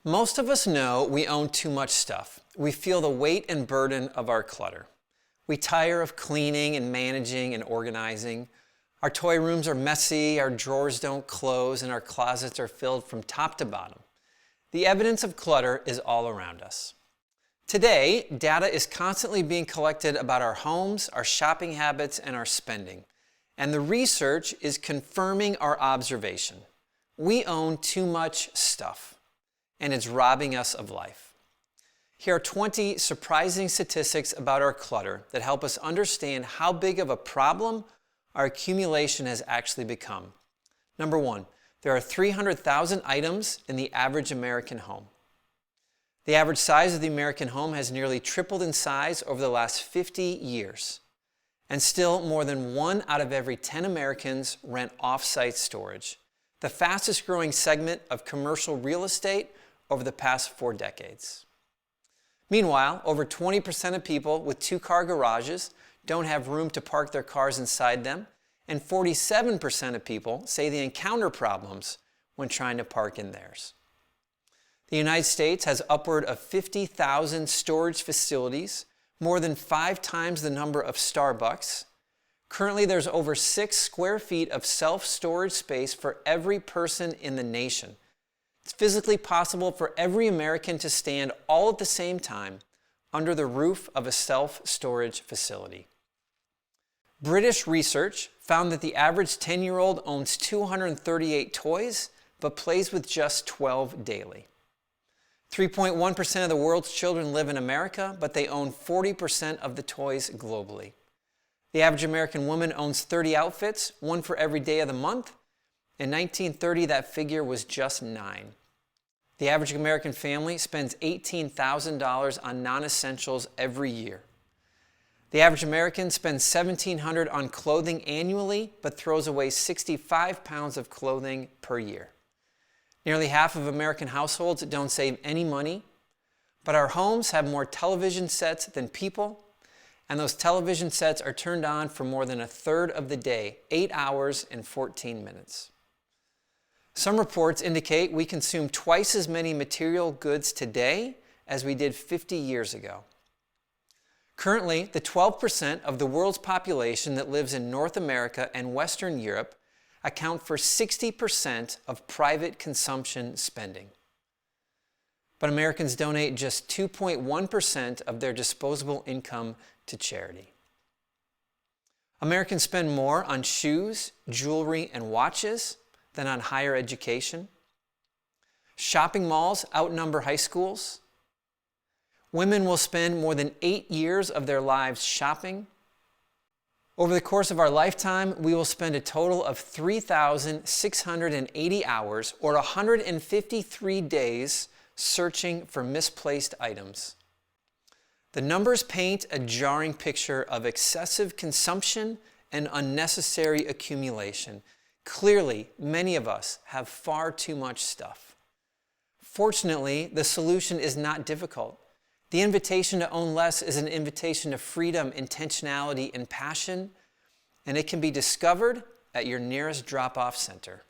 Most of us know we own too much stuff. We feel the weight and burden of our clutter. We tire of cleaning and managing and organizing. Our toy rooms are messy, our drawers don't close, and our closets are filled from top to bottom. The evidence of clutter is all around us. Today, data is constantly being collected about our homes, our shopping habits, and our spending. And the research is confirming our observation. We own too much stuff, and it's robbing us of life. Here are 20 surprising statistics about our clutter that help us understand how big of a problem our accumulation has actually become. Number one, there are 300,000 items in the average American home. The average size of the American home has nearly tripled in size over the last 50 years. And still, more than 1 out of every 10 Americans rent off-site storage, the fastest growing segment of commercial real estate over the past 4 decades. Meanwhile, over 20% of people with 2-car garages don't have room to park their cars inside them, and 47% of people say they encounter problems when trying to park in theirs. The United States has upward of 50,000 storage facilities, more than 5 times the number of Starbucks. Currently, there's over 6 square feet of self-storage space for every person in the nation. It's physically possible for every American to stand all at the same time under the roof of a self-storage facility. British research found that the average 10-year-old owns 238 toys, but plays with just 12 daily. 3.1% of the world's children live in America, but they own 40% of the toys globally. The average American woman owns 30 outfits, 1 for every day of the month. In 1930, that figure was just 9. The average American family spends $18,000 on non-essentials every year. The average American spends $1,700 on clothing annually, but throws away 65 pounds of clothing per year. Nearly half of American households don't save any money, but our homes have more television sets than people, and those television sets are turned on for more than a third of the day, 8 hours and 14 minutes. Some reports indicate we consume twice as many material goods today as we did 50 years ago. Currently, the 12% of the world's population that lives in North America and Western Europe account for 60% of private consumption spending. But Americans donate just 2.1% of their disposable income to charity. Americans spend more on shoes, jewelry, and watches than on higher education. Shopping malls outnumber high schools. Women will spend more than 8 years of their lives shopping. Over the course of our lifetime, we will spend a total of 3,680 hours, or 153 days, searching for misplaced items. The numbers paint a jarring picture of excessive consumption and unnecessary accumulation. Clearly, many of us have far too much stuff. Fortunately, the solution is not difficult. The invitation to own less is an invitation to freedom, intentionality, and passion, and it can be discovered at your nearest drop-off center.